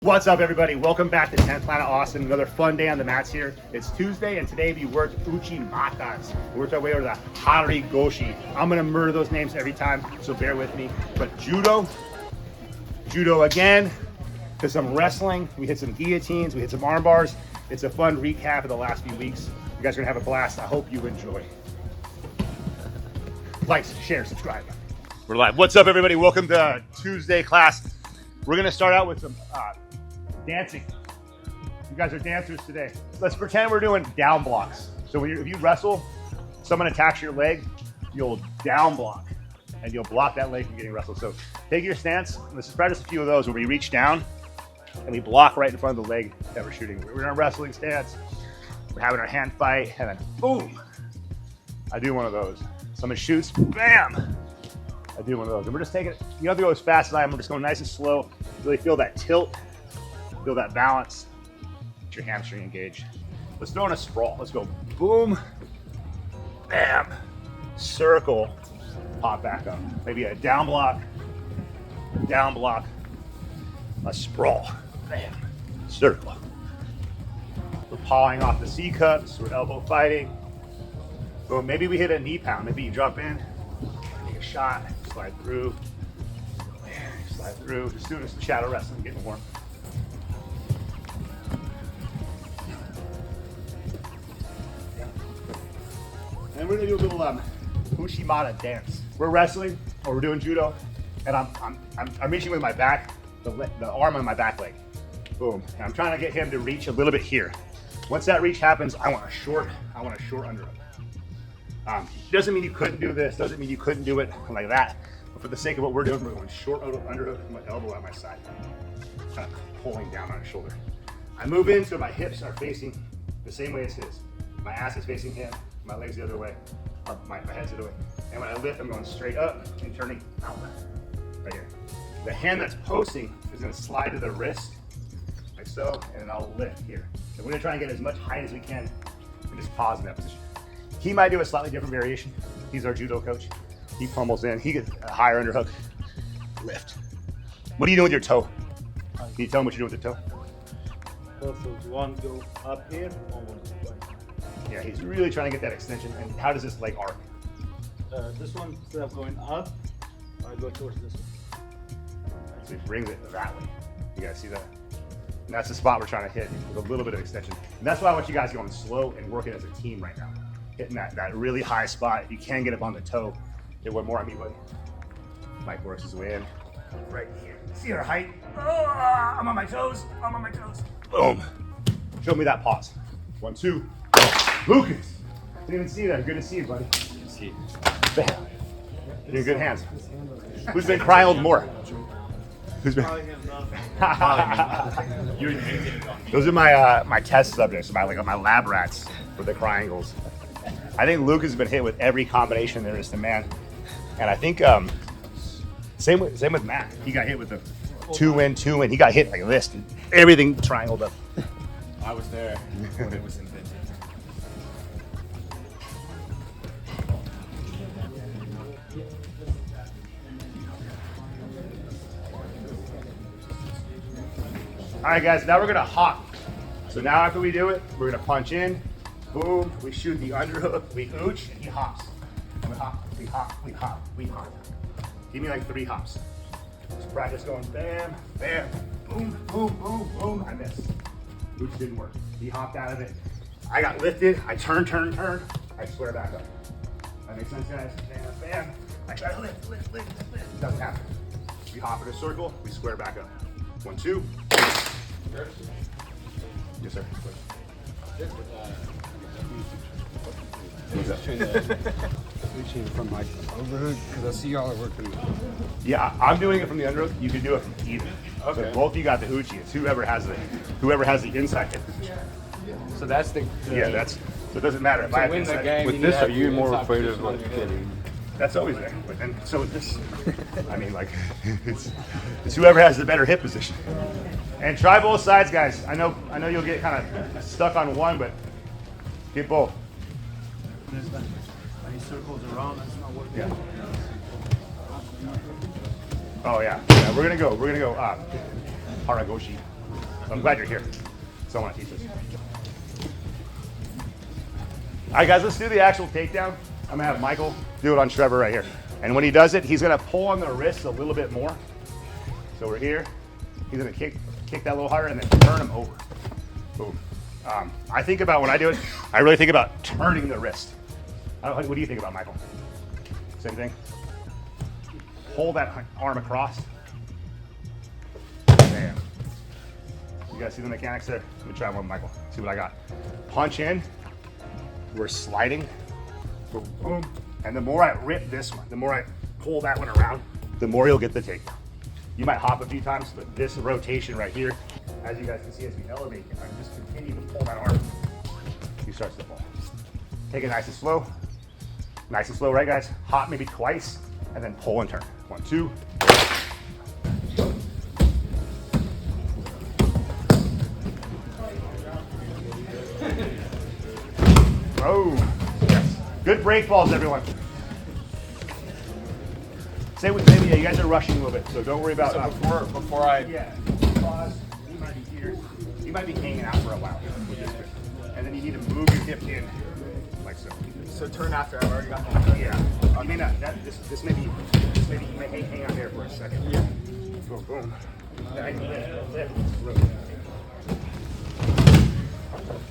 What's up, everybody? Welcome back to 10th Planet Austin. Another fun day on the mats here. It's Tuesday, and today we worked Uchi Matas. We worked our way over to the Hari Goshi. I'm gonna murder those names every time, so bear with me. But Judo again. Did some wrestling. We hit some guillotines. We hit some arm bars. It's a fun recap of the last few weeks. You guys are gonna have a blast. I hope you enjoy. Like, share, subscribe. We're live. What's up, everybody? Welcome to Tuesday class. We're gonna start out with some dancing. You guys are dancers today. Let's pretend we're doing down blocks. So if you wrestle, someone attacks your leg, you'll down block, and you'll block that leg from getting wrestled. So take your stance. Let's just practice a few of those where we reach down and we block right in front of the leg that we're shooting. We're in a wrestling stance. We're having our hand fight, and then boom. I do one of those. Someone shoots, bam. I do one of those. And we're just taking it. You don't have to go as fast as I am. We're just going nice and slow. Really feel that tilt. Feel that balance. Get your hamstring engaged. Let's throw in a sprawl. Let's go boom, bam, circle, pop back up. Maybe a down block, a sprawl, bam, circle. We're pawing off the C cups. We're elbow fighting. Boom. Maybe we hit a knee pound. Maybe you jump in, take a shot, slide through, Just doing some shadow wrestling, getting warm. And we're gonna do a little Ushimata dance. We're wrestling, or we're doing judo, and I'm reaching with my back, the arm on my back leg. Boom. And I'm trying to get him to reach a little bit here. Once that reach happens, I want a short underhook. Doesn't mean you couldn't do this, doesn't mean you couldn't do it like that. But for the sake of what we're doing, we're going short underhook with my elbow at my side. Kind of pulling down on his shoulder. I move in so my hips are facing the same way as his. My ass is facing him, my legs the other way, my head's the other way. And when I lift, I'm going straight up and turning out, right here. The hand that's posting is gonna slide to the wrist, like so, and then I'll lift here. So we're gonna try and get as much height as we can and just pause in that position. He might do a slightly different variation. He's our judo coach. He pummels in, he gets a higher underhook, lift. What are you doing with your toe? Can you tell him what you're doing with the toe? So one go up here, or one go back. Yeah, he's really trying to get that extension. And how does this leg arc? This one, instead of going up, I go towards this one. So he brings it that way. You guys see that? And that's the spot we're trying to hit with a little bit of extension. And that's why I want you guys going slow and working as a team right now. Hitting that really high spot. If you can get up on the toe, get one more on me, buddy. Mike works his way in. Right here. See our height? Oh, I'm on my toes. Boom. Show me that pause. 1, 2. Lucas. Didn't even see that. Good to see you, buddy. Good to see you. Bam. You're in good hands. Who's been crying more? Who's been? Those are my test subjects, my lab rats with the triangles. I think Lucas has been hit with every combination there is to man, and I think same with Matt. He got hit with the 2 in. He got hit like this, and everything triangled up. I was there when it was invented. All right, guys, now we're gonna hop. So now after we do it, we're gonna punch in, boom, we shoot the underhook, we ooch, and he hops. And we hop. Give me like 3 hops. Just practice going bam, bam, boom, boom, boom, boom. I missed. Ooch didn't work. He hopped out of it. I got lifted, I turn, I square back up. That makes sense, guys? Bam, bam. I try to lift. Doesn't happen. We hop in a circle, we square back up. 1, 2. Yes, sir. Reaching from like overhook because I see y'all are working. Yeah, I'm doing it from the underhook. You can do it from either. Okay. So both of you got the uchi. It's whoever has the inside hip position. So that's the yeah. So it doesn't matter if I have win the inside. game. With this, are you more afraid of like getting? That's always there. But then, so with this, I mean, like, it's whoever has the better hip position. And try both sides, guys. I know you'll get kind of stuck on one, but get both. When he circles around, that's not working. Yeah. Oh yeah. We're gonna go. Haragoshi. I'm glad you're here. So I want to teach this. All right, guys, let's do the actual takedown. I'm gonna have Michael do it on Trevor right here. And when he does it, he's gonna pull on the wrists a little bit more. So we're here. He's gonna kick that a little harder and then turn him over. Boom. I think about, when I do it, I really think about turning the wrist. What do you think about, Michael? Same thing? Pull that arm across. Bam. You guys see the mechanics there? Let me try one, Michael. See what I got. Punch in. We're sliding. Boom, boom. And the more I rip this one, the more I pull that one around, the more you'll get the takedown. You might hop a few times, but this rotation right here, as you guys can see as we elevate, if I just continue to pull that arm, he starts to fall. Take it nice and slow. Nice and slow, right, guys? Hop maybe twice, and then pull and turn. 1, 2. Oh, yes. Good break balls, everyone. Say with maybe, yeah, you guys are rushing a little bit, so don't worry about. So before I. Yeah. Pause. You might be here. You might be hanging out for a while with this grip, and then you need to move your hip in, like so. So turn after I've already got that. Yeah. I mean, this may be you may hang out here for a second. Yeah. Boom, boom. Lift.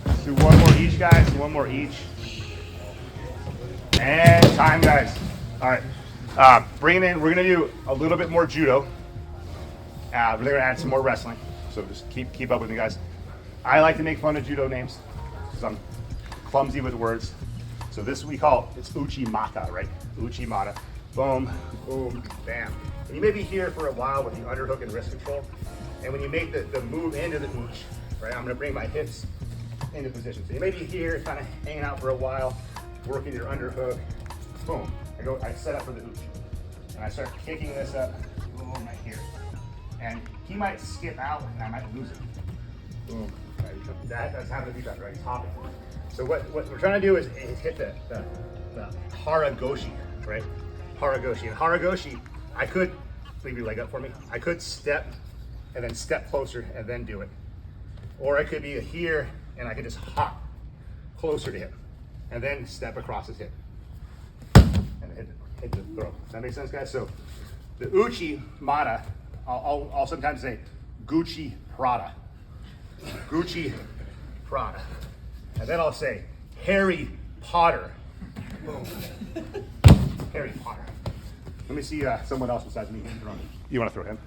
Let's do one more each, guys. One more each. And time, guys. All right. Bring it in. We're gonna do a little bit more judo. We're gonna add some more wrestling. So just keep up with me, guys. I like to make fun of judo names because I'm clumsy with words. So this we call, it's uchimata, right? Uchimata. Boom, boom, bam. And you may be here for a while with the underhook and wrist control. And when you make the move into the uchi, right? I'm gonna bring my hips into position. So you may be here, kind of hanging out for a while, working your underhook. Boom. I set up for the uchi. And I start kicking this up, boom, right here. And he might skip out and I might lose it. Boom. That's happened a few times, right? He's hopping. So what we're trying to do is hit the haragoshi, right? Haragoshi. And haragoshi, I could, leave your leg up for me. I could step and then step closer and then do it. Or I could be here and I could just hop closer to him and then step across his hip and hit the throw. Does that make sense, guys? So the uchi mata, I'll sometimes say Gucci Prada. Gucci Prada. And then I'll say Harry Potter. Boom. Harry Potter. Let me see someone else besides me. You want to throw him?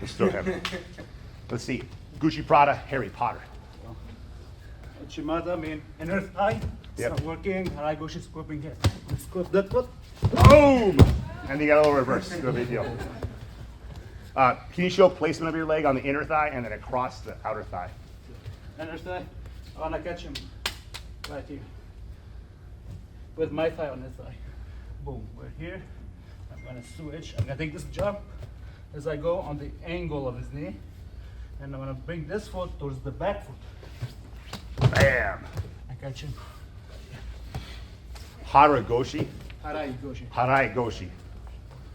Let's throw him. Let's see. Gucci Prada, Harry Potter. Uchimata mean inner thigh. Yep. It's not working. Haragoshi is scooping here. Scoop that foot. Boom! And you got a little reverse. No big deal. Can you show placement of your leg on the inner thigh and then across the outer thigh? Inner thigh. I want to catch him right here. With my thigh on his thigh. Boom. We're here. I'm going to switch. I'm going to take this jump as I go on the angle of his knee. And I'm going to bring this foot towards the back foot. Bam! I catch him. Haragoshi. Haragoshi. Haragoshi.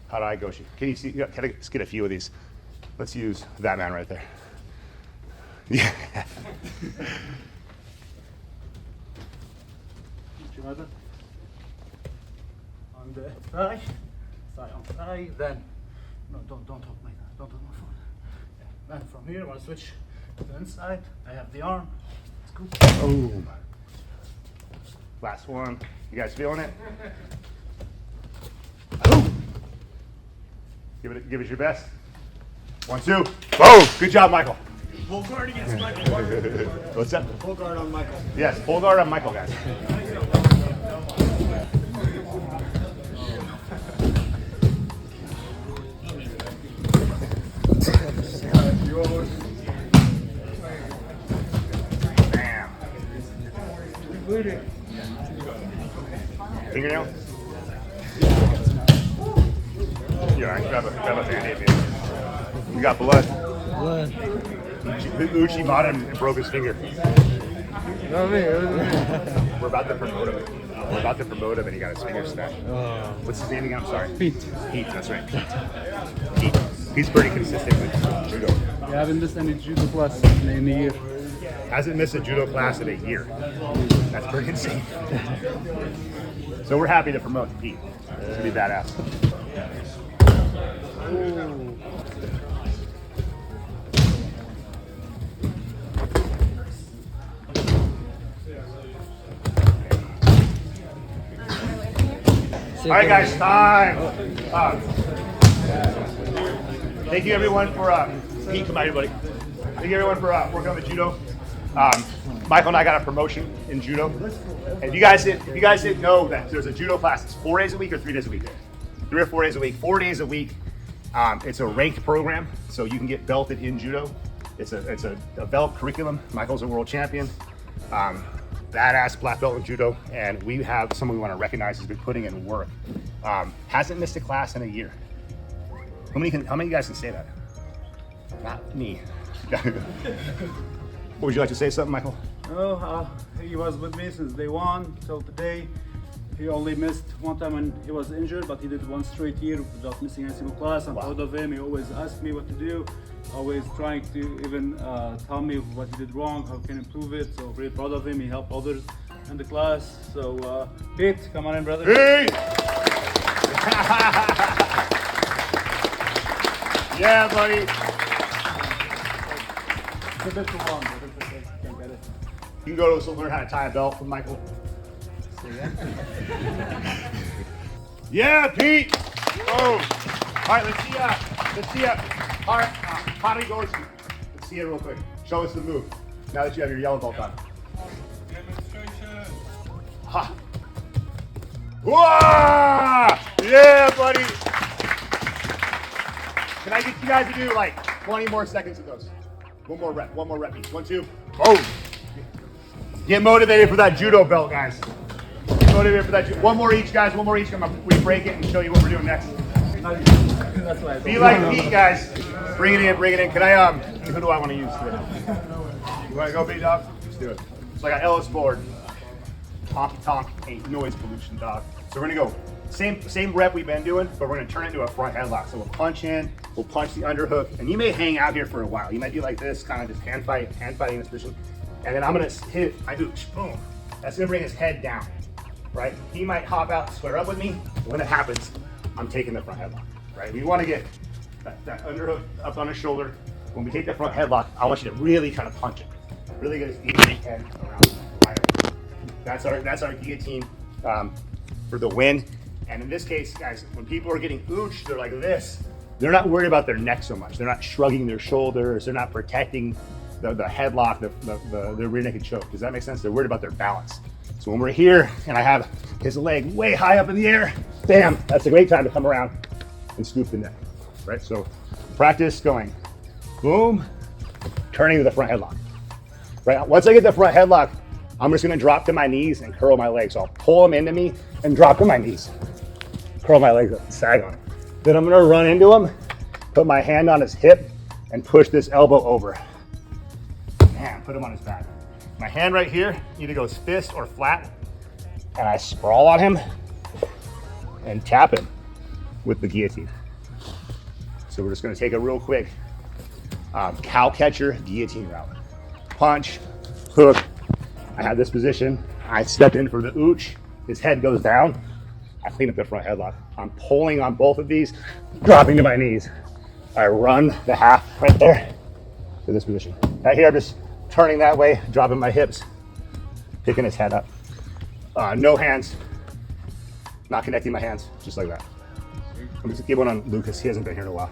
Haragoshi. Can you see? Can I just get a few of these? Let's use that man right there. Yeah. Uchimata. On the thigh. Thigh on thigh. Then, no, don't hold my thigh. Don't hold my phone. Yeah. Then from here, I want to switch to the inside. I have the arm. Scoop. Boom. Last one. You guys feeling it? Give it your best. 1, 2. Boom. Good job, Michael. Full guard against Michael. What's that? Full guard on Michael. Yes, full guard on Michael, guys. Bam. Fingernail? Yeah, grab a Band-Aid, man. You got blood. Uchi bought him and broke his finger. We're about to promote him. And he got his finger smashed. What's his name again? I'm sorry. Pete. That's right. Pete. He's pretty consistent with judo. You haven't missed any judo class in a year. Hasn't missed a judo class in a year. That's pretty insane. So we're happy to promote Pete. It's gonna be badass. All right, guys, time. Thank you, everyone, for Pete, come out here, buddy. Thank you, everyone, for working on the judo. Michael and I got a promotion in judo. And if you guys didn't know that there's a judo class, it's 4 days a week or 3 days a week? 3 or 4 days a week. 4 days a week. It's a ranked program, so you can get belted in judo. It's a belt curriculum. Michael's a world champion. Badass black belt in judo, and we have someone we want to recognize who's been putting in work. Hasn't missed a class in a year. How many of you guys can say that? Not me. Would you like to say something, Michael? Oh, he was with me since day one till today. He only missed one time when he was injured, but he did 1 straight year without missing a single class. I'm proud of him. He always asked me what to do, always trying to even tell me what he did wrong, how can improve it. So very proud of him. He helped others in the class. So Pete, come on in, brother. Pete! Yeah, buddy. It's a bit too long, but it's okay. Can't get it. You can go to learn how to tie a belt from Michael. Yeah, Pete. Oh. All right, let's see Potty goes. Let's see it real quick. Show us the move. Now that you have your yellow belt on. Demonstration. Ha. Whoa! Yeah, buddy. Can I get you guys to do like 20 more seconds of those? One more rep each. 1, 2. Boom. Get motivated for that judo belt, guys. Get motivated for that judo. One more each, guys. One more each. I'm gonna re-break it and show you what we're doing next. That's why Be like Pete, guys. Bring it in, bring it in. Can I, who do I want to use today? You want to go, B-Dog? Let's do it. So I got Ellis board. Honky tonk ain't noise pollution, dog. So we're gonna go same rep we've been doing, but we're gonna turn it into a front headlock. So we'll punch in, we'll punch the underhook, and you may hang out here for a while. You might be like this, kind of just hand fighting in this position. And then I'm gonna hit my ooch, boom. That's gonna bring his head down, right? He might hop out and square up with me. When it happens, I'm taking the front headlock, right? We wanna get that underhook up on his shoulder. When we take the front headlock, I want you to really kind of punch it. Really get his head around. That's our guillotine for the win. And in this case, guys, when people are getting ooch, they're like this. They're not worried about their neck so much. They're not shrugging their shoulders. They're not protecting the headlock, the rear naked choke. Does that make sense? They're worried about their balance. So when we're here and I have his leg way high up in the air, bam, that's a great time to come around and scoop the neck, right? So practice going, boom, turning to the front headlock, right? Once I get the front headlock, I'm just gonna drop to my knees and curl my legs. So I'll pull him into me and drop to my knees. Curl my legs up and sag on him. Then I'm gonna run into him, put my hand on his hip, and push this elbow over. And put him on his back. My hand right here either goes fist or flat, and I sprawl on him and tap him with the guillotine. So we're just gonna take a real quick cow catcher guillotine route. Punch, hook. I have this position. I step in for the ooch. His head goes down. I clean up the front headlock. I'm pulling on both of these, dropping to my knees. I run the half right there to this position. Right here, I'm just turning that way, dropping my hips, picking his head up. No hands, not connecting my hands, just like that. I'm just give one on Lucas. He hasn't been here in a while.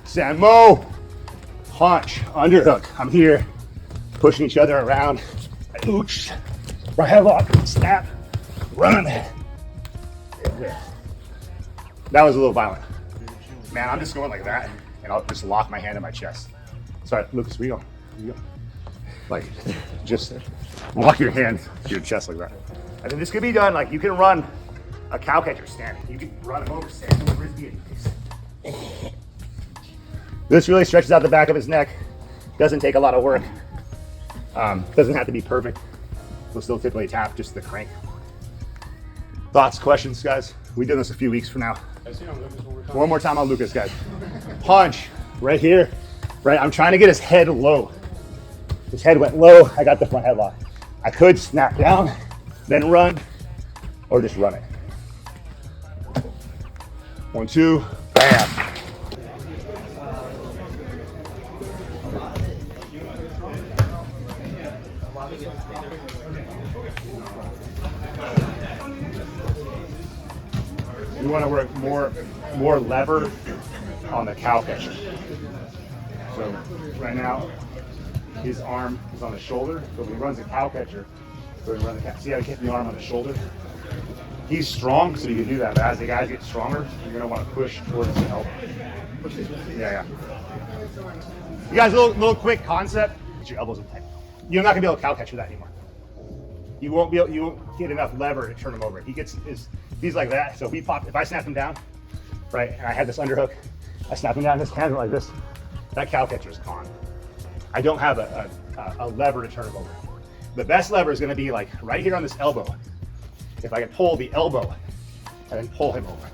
Sammo, punch, underhook. I'm here, pushing each other around. Ooch, right headlock, snap, run. That was a little violent. Man, I'm just going like that, and I'll just lock my hand in my chest. Sorry, Lucas, where you go? Like, just lock your hand to your chest like that. I think this could be done, like you can run a cow catcher standing. You can run him over, stand over his knees. This really stretches out the back of his neck. Doesn't take a lot of work. Doesn't have to be perfect. We'll still typically tap just the crank. Thoughts, questions, guys? We've done this a few weeks from now. One more time on Lucas, guys. Punch, right here, right? I'm trying to get his head low. His head went low, I got the front headlock. I could snap down, then run, or just run it. 1, 2, bam. You want to work more lever on the cow catcher. So right now, his arm is on the shoulder. So when he runs the cow catcher, see how he hit the arm on the shoulder? He's strong, so you can do that. But as the guys get stronger, you're gonna want to push towards the elbow. Yeah. You guys, little quick concept. Get your elbows in tight. You're not gonna be able to cow catch with that anymore. You won't get enough lever to turn him over. He's like that. So if I snap him down, right, and I had this underhook, I snap him down, his hands are like this, that cow catcher is gone. I don't have a lever to turn him over. The best lever is gonna be like right here on this elbow. If I can pull the elbow and then pull him over.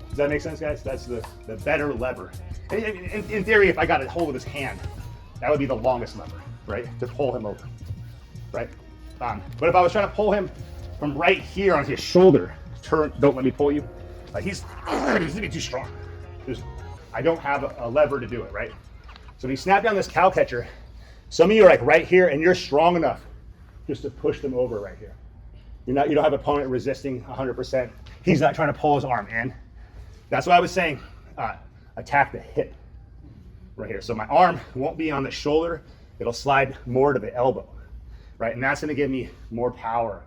Does that make sense, guys? That's the better lever. In theory, if I got a hold of his hand, that would be the longest lever, right? To pull him over, right? But if I was trying to pull him from right here on his shoulder, don't let me pull you. Like he's gonna be too strong. I don't have a lever to do it, right? So when you snap down this cow catcher, some of you are like right here and you're strong enough just to push them over right here. You don't have opponent resisting 100%. He's not trying to pull his arm in. That's why I was saying attack the hip right here. So my arm won't be on the shoulder. It'll slide more to the elbow, right? And that's gonna give me more power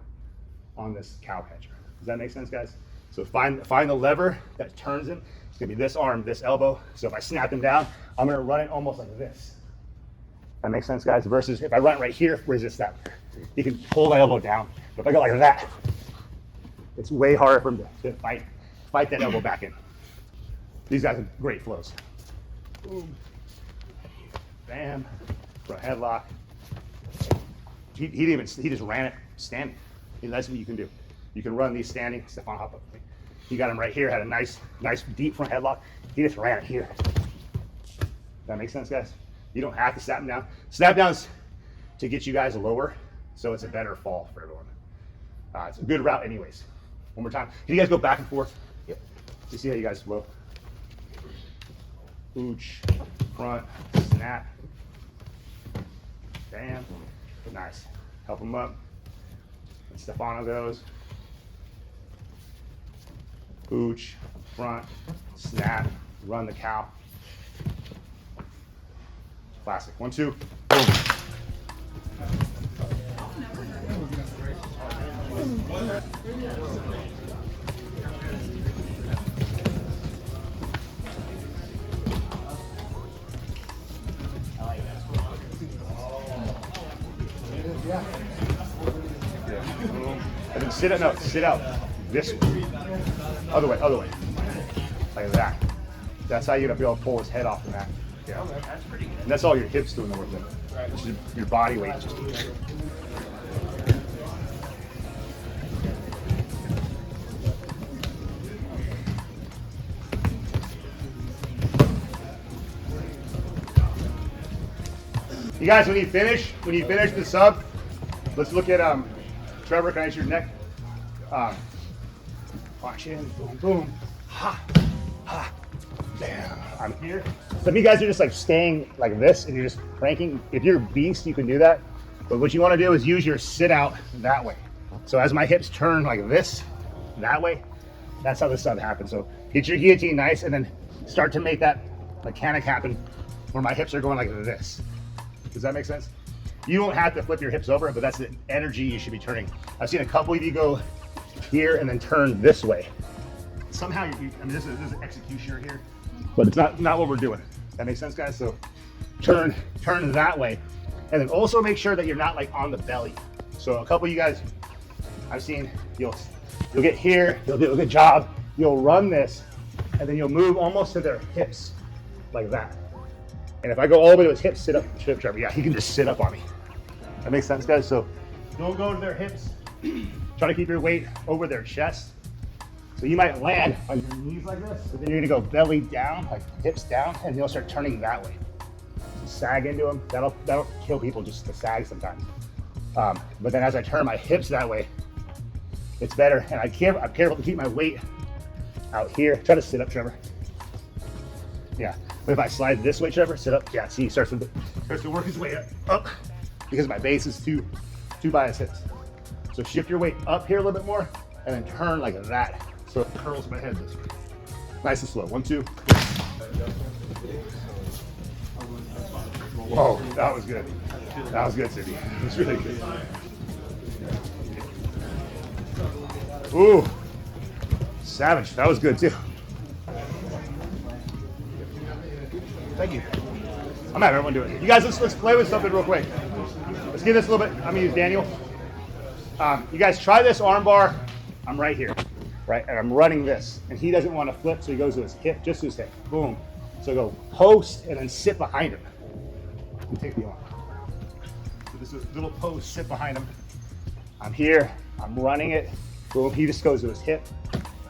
on this cow catcher. Does that make sense, guys? So find the lever that turns him. It's gonna be this arm, this elbow. So if I snap him down, I'm gonna run it almost like this. That makes sense, guys? Versus if I run it right here, resist that. You can pull my elbow down. But if I go like that, it's way harder for him to fight that elbow back in. These guys are great flows. Boom, bam, front headlock. He just ran it standing. That's what you can do. You can run these standing. Stefan, hop up. He got him right here, had a nice deep front headlock. He just ran it here. That makes sense, guys? You don't have to snap him down. Snap downs to get you guys lower, so it's a better fall for everyone. It's a good route anyways. One more time. Can you guys go back and forth? Yep. You see how you guys flow? Ooch, front, snap. Bam. Nice. Help him up. And Stefano goes. Ooch, front, snap, run the cow. Classic. 1, 2, boom. And then sit out this way. Other way. Like that. That's how you're gonna be able to pull his head off the mat. Yeah. That's pretty good. And that's all your hips doing the work there. Right. Your body weight. You guys, when you finish the sub, let's look at Trevor. Can I see your neck? Punch in, boom, boom, ha, ha, bam. I'm here. Some of you guys are just like staying like this, and you're just cranking. If you're a beast, you can do that. But what you want to do is use your sit out that way. So as my hips turn like this, that way, that's how the sub happens. So get your guillotine nice, and then start to make that mechanic happen where my hips are going like this. Does that make sense? You don't have to flip your hips over, but that's the energy you should be turning. I've seen a couple of you go here and then turn this way. Somehow, I mean, this is an executioner here, but it's not what we're doing. That makes sense, guys? So turn that way, and then also make sure that you're not like on the belly. So a couple of you guys I've seen, you'll get here, you'll do a good job, you'll run this, and then you'll move almost to their hips like that. And if I go all the way to his hips, sit up, Trevor. Yeah, he can just sit up on me. That makes sense, guys? So don't go to their hips. Try to keep your weight over their chest. So you might land on your knees like this, but then you're gonna go belly down, like hips down, and you'll start turning that way. sag into them. That'll kill people just to sag sometimes. But then as I turn my hips that way, it's better. And I'm careful to keep my weight out here. Try to sit up, Trevor. Yeah. But if I slide this way, Trevor, sit up. Yeah. See, he starts to work his way up because my base is too by his hips. So shift your weight up here a little bit more, and then turn like that, so it curls my head this way. Nice and slow. 1, 2. Whoa, that was good. That was good, Cindy. It was really good. Ooh, savage. That was good too. Thank you. I'm having everyone do it. You guys, let's play with something real quick. Let's give this a little bit. I'm gonna use Daniel. You guys try this arm bar. I'm right here, right? And I'm running this. And he doesn't want to flip, so he goes to his hip, just to his hip. Boom. So go post and then sit behind him. And take the arm. So this is a little post, sit behind him. I'm here, I'm running it. Boom, he just goes to his hip,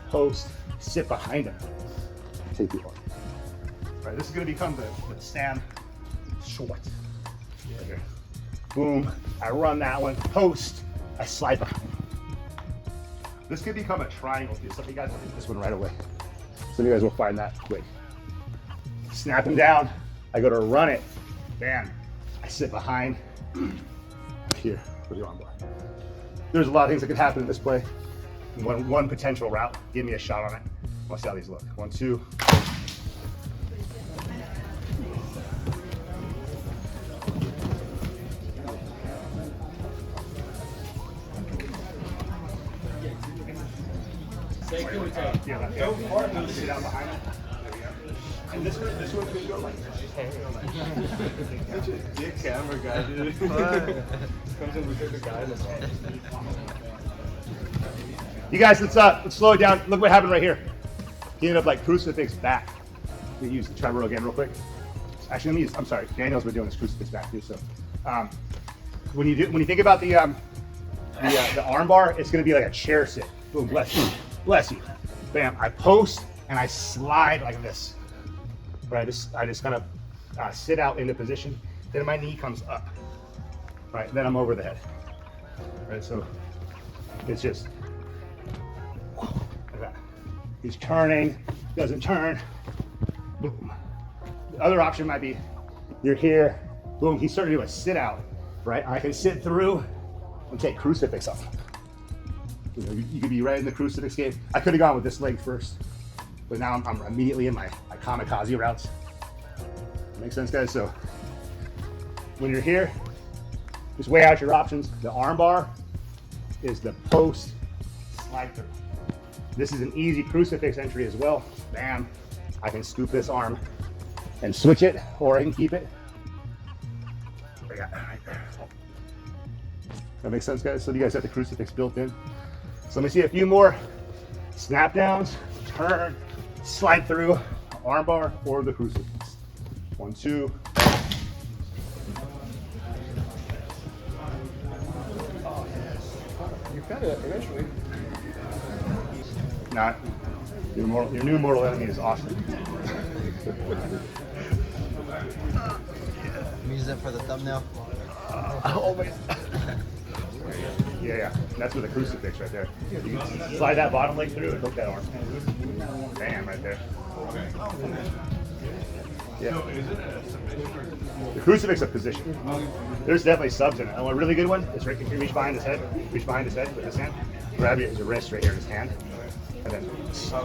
post, sit behind him. Take the arm. All right, this is gonna become the Sam Schwartz. Right here. Boom, I run that one, post, I slide behind. This could become a triangle too. Some of you guys will hit this one right away. Some of you guys will find that quick. Snap him down. I go to run it. Bam. I sit behind here for the arm bar. There's a lot of things that could happen in this play. One potential route. Give me a shot on it. Let's see how these look. 1, 2. Yeah, don't sit down behind him. And this one could go like this. Such a dick camera guy, dude. Comes in with the guy that's You guys, let's slow it down. Look what happened right here. He ended up like crucifix back. We use the Trevor again real quick. Actually, I'm sorry. Daniel's been doing this crucifix back too. So, when you think about the arm bar, it's gonna be like a chair sit. Boom, bless you, bless you. Bam. I post and I slide like this. Right. I just kind of sit out into position. Then my knee comes up. Right. Then I'm over the head. Right. So it's just like that. He's turning, doesn't turn. Boom. The other option might be you're here. Boom. He's starting to do a sit out. Right. I can sit through and take crucifix off. You could be right in the crucifix game. I could have gone with this leg first, but now I'm immediately in my kamikaze routes. Makes sense, guys? So when you're here, just weigh out your options. The arm bar is the post slide through. This is an easy crucifix entry as well. Bam. I can scoop this arm and switch it, or I can keep it. I got it right there. That makes sense, guys? So you guys have the crucifix built in. So let me see a few more snap downs, turn, slide through, arm bar, or the crucifix. 1, 2. You got it eventually. Not. Your new mortal enemy is awesome. Use that for the thumbnail. Always. Yeah. That's with a crucifix right there. You can slide that bottom leg through and hook that arm. Bam, right there. Yeah. The crucifix is a position. There's definitely subs in it. And a really good one is right, if you reach behind his head with his hand, grab his wrist right here in his hand, and then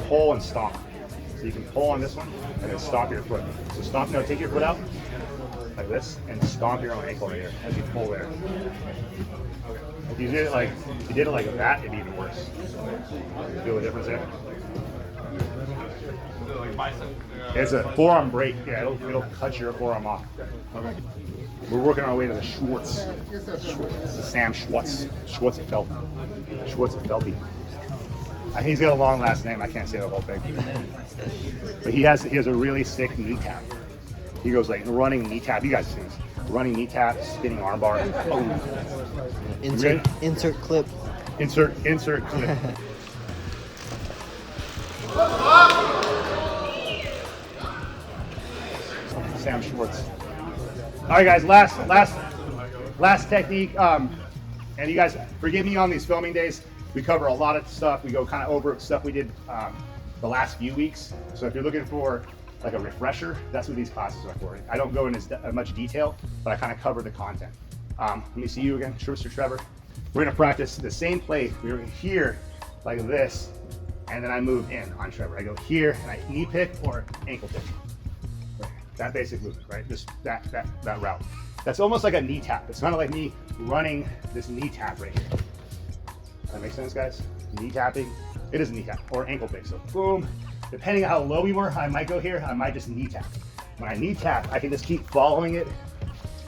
pull and stomp. So you can pull on this one and then stomp your foot. So stomp, no, take your foot out like this and stomp your own ankle right here as you pull there. If you did it like that, it'd be even worse. Feel the difference there? It's a forearm break. Yeah, it'll cut your forearm off. Okay. We're working our way to the Schwartz. The Sam Schwartz. Schwartz-Felty. I think he's got a long last name. I can't say the whole thing. But he has a really sick knee tap. He goes like running knee tap. You guys see this. Running knee tap, spinning arm bar. Oh. Insert clip. Insert clip. Sam Schwartz. All right, guys, last technique. And you guys, forgive me on these filming days. We cover a lot of stuff. We go kind of over stuff we did the last few weeks. So if you're looking for like a refresher, that's what these classes are for. I don't go in as much detail, but I kind of cover the content. Let me see you again, Mr. Trevor. We're gonna practice the same play. We're here like this, and then I move in on Trevor. I go here and I knee pick or ankle pick. Right. That basic movement, right? Just that route. That's almost like a knee tap. It's kind of like me running this knee tap right here. Does that make sense, guys? Knee tapping. It is a knee tap or ankle pick. So boom. Depending on how low we were, I might go here. I might just knee tap. When I knee tap, I can just keep following it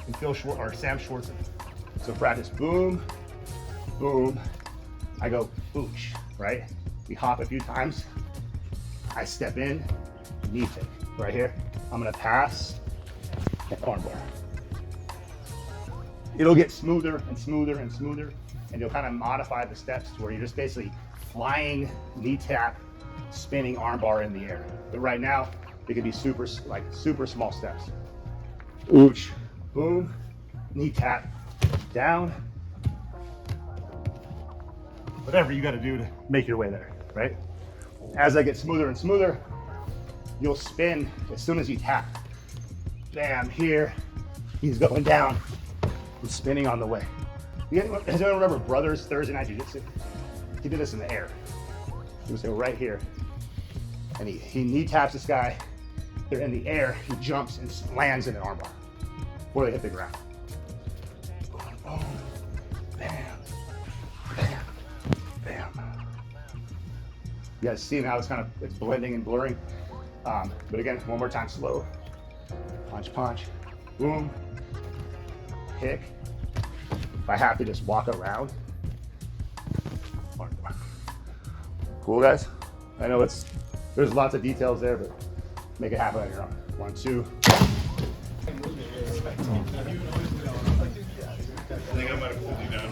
and Phil Schwartz or Sam Schwartz. So practice boom, boom. I go boosh, right? We hop a few times. I step in, knee pick right here. I'm gonna pass and arm bar. It'll get smoother and smoother and smoother, and you'll kind of modify the steps to where you're just basically flying knee tap, spinning arm bar in the air. But right now, it can be super small steps. Ooch, boom, knee tap, down. Whatever you got to do to make your way there, right? As I get smoother and smoother, you'll spin as soon as you tap. Bam, here, he's going down. I'm spinning on the way. Does anyone remember Brothers Thursday Night Jiu Jitsu? He did this in the air. He was right here. And he knee taps this guy. They're in the air. He jumps and lands in an armbar before they hit the ground. Boom, bam, bam, bam. You guys see how it's blending and blurring? But again, one more time, slow. Punch, punch, boom, kick. If I have to just walk around. Cool, guys? I know there's lots of details there, but make it happen on your own. 1, 2. I think I might have pulled you down.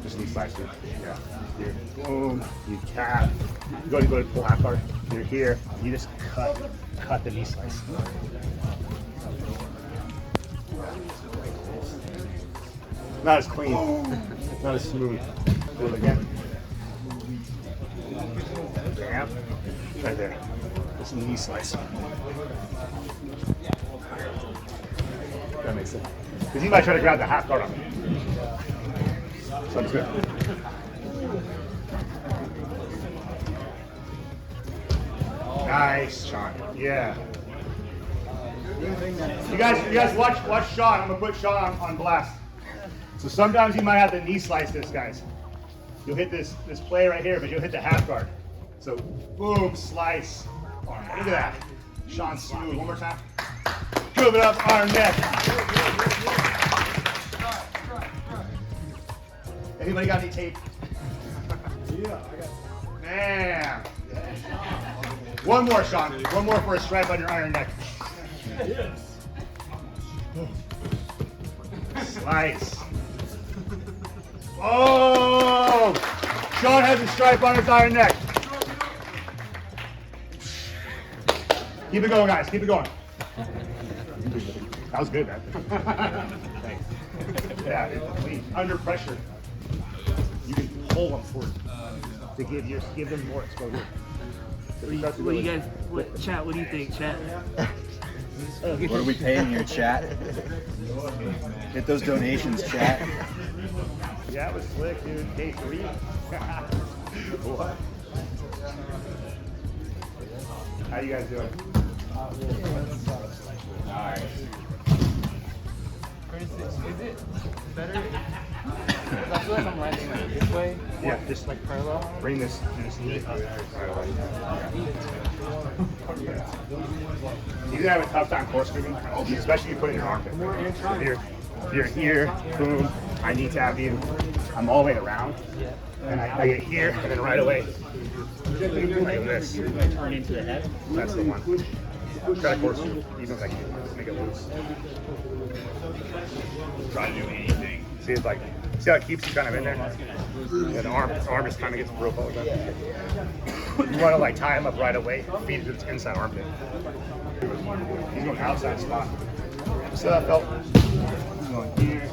Just knee slice here. Yeah. Here. Boom. You tap. You go to pull half guard. You're here. You just cut the knee slice. Not as clean. Not as smooth. Do it again. Bam. Right there. Just knee slice. That makes sense. Because he might try to grab the half guard on me. Sounds good. Nice, Sean. Yeah. You guys watch Sean. I'm gonna put Sean on blast. So sometimes you might have to knee slice this, guys. You'll hit this play right here, but you'll hit the half guard. So boom, slice. Look at that. Sean smooth. One more time. Move it up, arm, neck. Anybody got any tape? Yeah, I got. Man. One more, Sean. One more for a stripe on your iron neck. Yes. Slice. Oh! Sean has a stripe on his iron neck. Keep it going, guys. Keep it going. That was good, man. Thanks. Yeah, under pressure, you can pull them forward to give them more exposure. What do you guys, chat, what do you think, chat? What are we paying here, chat? Get those donations, chat. Yeah, it was slick, dude. Day 3. What? How you guys doing? Nice. Is it better? I feel like I'm landing like this way. Yeah, just like parallel. Bring this knee up. You're gonna have a tough time course moving, especially if you put it in your armpit. If you're here, boom, I knee tap you. I'm all the way around, and I get here, and then right away, like this. Turn into the head. That's the one. Try to course you, even if I can make it loose. Try to do anything. See, it's like, see how it keeps you kind of in there? Yeah, the arm just kind of gets broke all the time. You want to like tie him up right away, feed it to its inside armpit. He's going outside spot. So that felt. He's going here.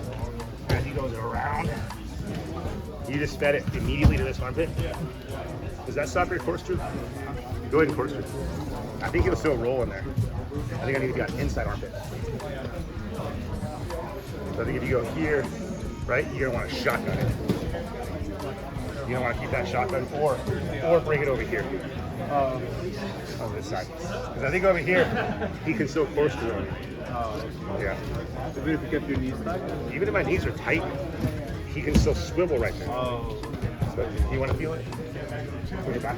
As he goes around, you just fed it immediately to this armpit. Does that stop your corkscrew? Go ahead and corkscrew. I think it'll still roll in there. I think I need to be on inside armpit. So I think if you go here, right, you're gonna want to shotgun it. You don't want to keep that shotgun or bring it over here. On this side. Because I think over here, he can still corkscrew on you. Yeah. Even if you kept your knees tight? Even if my knees are tight, he can still swivel right there. Oh. So, you want to feel it? Put it back.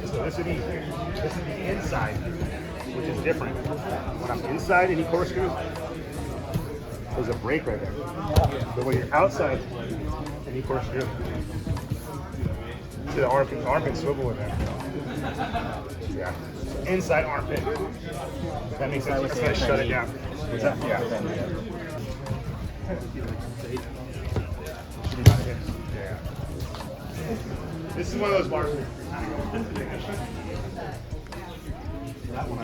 So this would be the inside, which is different. When I'm inside and he corkscrews, there's a break right there. But when you're outside and he corkscrews, see the armpit swivel in there. Yeah. Inside armpit. That makes sense. Just gonna shut it down. What's that? Yeah. Yeah. This is one of those bars. You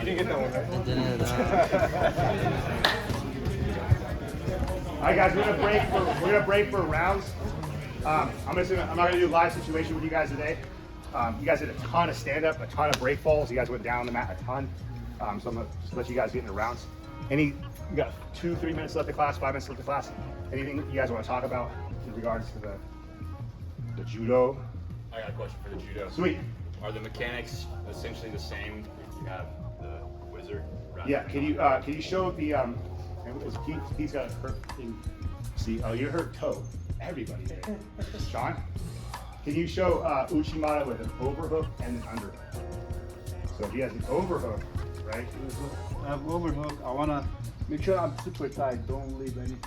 didn't get that one, right? All right, guys, we're gonna break for rounds. I'm not gonna do a live situation with you guys today. You guys did a ton of stand-up, a ton of break falls. You guys went down the mat a ton. So I'm gonna just let you guys get into rounds. You got 2-3 minutes left of class, 5 minutes left of class. Anything you guys want to talk about in regards to the judo? I got a question for the judo. Sweet. Are the mechanics essentially the same if you have the wizard? Yeah. Can you show the Pete's got a hurt thing. See, oh, you hurt toe. Everybody did. Sean, can you show Uchimata with an overhook and an underhook? So if he has an overhook, right? I have overhook. I wanna make sure I'm super tight. Don't leave any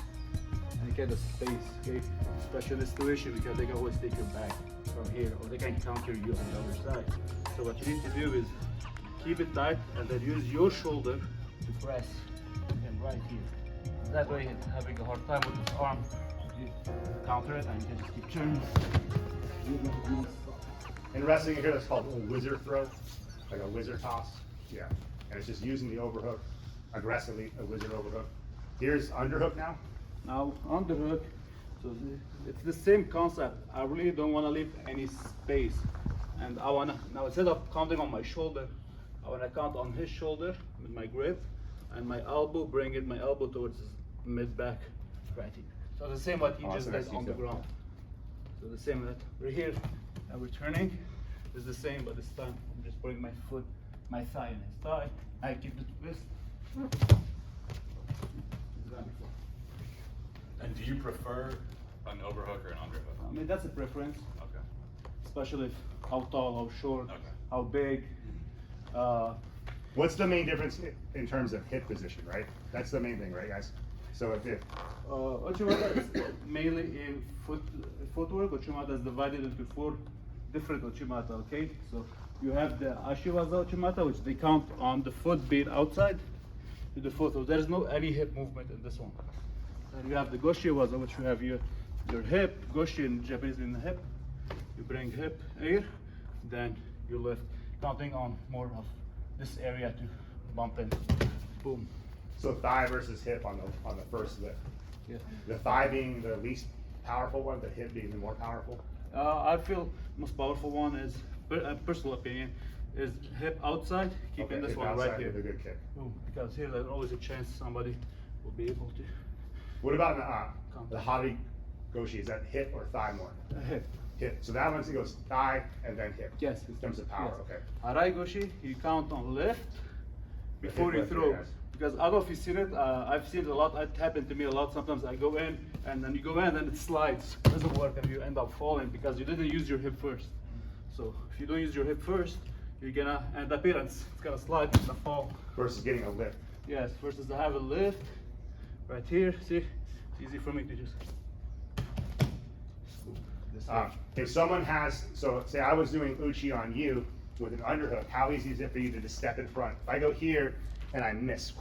kind of space, okay? Especially this situation because they can always take your back from here, or they can counter you on the other side. So what you need to do is keep it tight and then use your shoulder to press him right here. That way he's having a hard time with his arm. You counter it and you can just keep turning. In wrestling, you hear that's called a wizard throw, like a wizard toss. Yeah, and it's just using the overhook aggressively, a wizard overhook. Here's underhook now. Now underhook, so it's the same concept. I really don't want to leave any space, and I wanna now instead of counting on my shoulder, I wanna count on his shoulder with my grip, and my elbow, bring my elbow towards his mid back, right here. So the same what he just did on the ground. So the same that we're here and we're turning is the same, but this time I'm just putting my foot, my thigh in his thigh. I keep the twist. And do you prefer an overhook or an underhook? I mean, that's a preference, Okay. especially if how tall, how short, Okay. how big. What's the main difference in terms of hip position, right? That's the main thing, right, guys? So if Uchimata is mainly in footwork. Uchimata is divided into 4 different Uchimata, okay? So you have the Ashiwaza Uchimata, which they count on the foot being outside to the foot. So there's no any hip movement in this one. And you have the Goshiwaza, which you have your hip, Goshi in Japanese means the hip. You bring hip here, then you lift, counting on more of this area to bump in. Boom. so thigh versus hip on the first lift. Yeah. The thigh being the least powerful one, the hip being the more powerful. I feel most powerful one is, personal opinion, is hip outside, keeping this hip one outside right here. with a good kick. Boom. Because here there's always a chance somebody will be able to. What about the Hari Goshi? Is that hip or thigh more? Hip. Hip. So that one goes thigh and then hip. Yes. In terms of power, yes. okay. Harai Goshi, you count on lift The before hip you lift, throw. yes. Because I don't know if you've seen it, I've seen it a lot, it happened to me a lot. Sometimes I go in and then you go in and then it slides. It doesn't work and you end up falling because you didn't use your hip first. So if you don't use your hip first, you're gonna end up here and it's gonna slide and fall. Versus getting a lift. Yes, versus I have a lift right here. See, it's easy for me to just. If someone has, so say I was doing uchi on you with an underhook, how easy is it for you to just step in front? If I go here and I miss,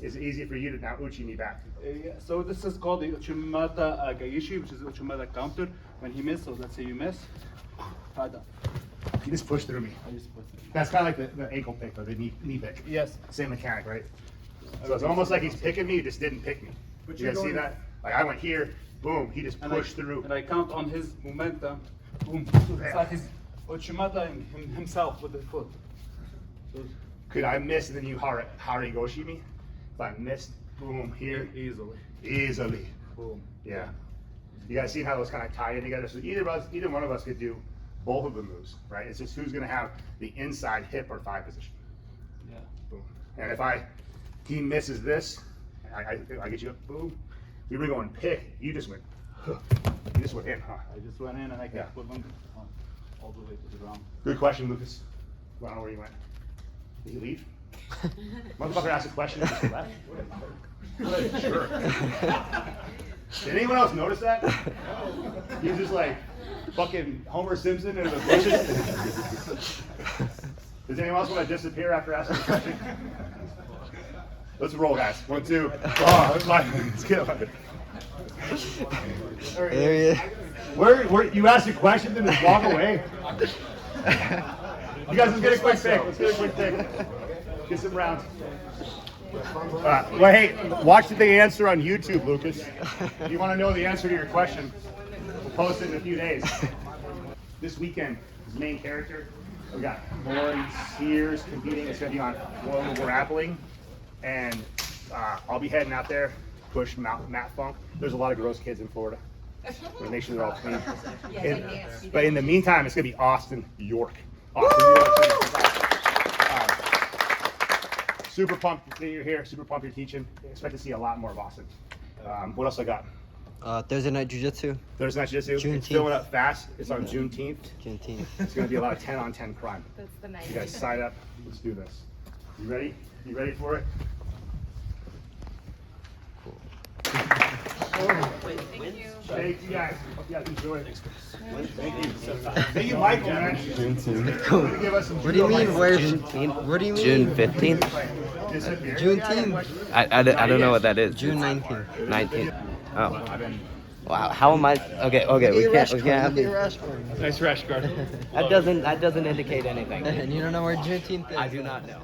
is it easy for you to now uchi me back? Yeah, so this is called the Uchimata Gaishi, which is the Uchimata counter. When he misses, so let's say you miss, hada. He just pushed through me. That's kind of like the ankle pick or the knee pick. Yes. Same mechanic, right? So it's almost like he's picking me, he just didn't pick me. But You you're guys see going- that? Like I went here, boom, he just pushed through. And I count on his momentum. Boom. It's like he's Ochimata himself with the foot. So Could I miss and then you Harigoshi me? If I missed, boom, here, easily. easily. Boom. Yeah. You guys see how those kind of tie in together? So either one of us could do both of the moves, right? It's just who's gonna have the inside hip or thigh position. Yeah. Boom. And if he misses this, I get you up, boom. We were going pick, you just went, huh. You just went in, huh? I just went in and I Yeah. kept with him all the way to the ground. Good question, Lucas. I don't know where you went. Did he leave? Motherfucker asked a question and just left. Sure. Did anyone else notice that? He was just like fucking Homer Simpson in the bushes. Does anyone else want to disappear after asking a question? Let's roll, guys. 1, 2. Oh, let's get it. There he is. Where you asked a question and just walk away? You guys, let's get a quick pick. Let's get a quick pick. Get some rounds. Well, hey, watch the answer on YouTube, Lucas. If you want to know the answer to your question, we'll post it in a few days. This weekend, his main character, we got Lauren Sears competing. It's going to be on global grappling. And I'll be heading out there, push Matt Funk. There's a lot of gross kids in Florida. We'll make sure they're all clean. But in the meantime, it's going to be Austin, York. Super pumped that you're here. Super pumped you're teaching. Expect to see a lot more of Austin. What else I got? Thursday night Jiu-Jitsu. There's Night Jiu-Jitsu. It's Juneteenth. filling up fast. It's on Juneteenth. Juneteenth. It's going to be a lot of 10-on-10 crime. That's the night. You guys sign up. Let's do this. You ready? You ready for it? Thank you guys. Hope you guys enjoy it. Thank you. Thank you, Michael, man. Give us some What do you mean? judo Where's What do you mean? June 15th? lessons. Disappear. Juneteenth. I don't know what that is. June 19th. 19th. Oh. Wow. How am I? Okay. We can't have this. Nice rash guard. That doesn't indicate anything. And you don't know where Juneteenth is. I do not know.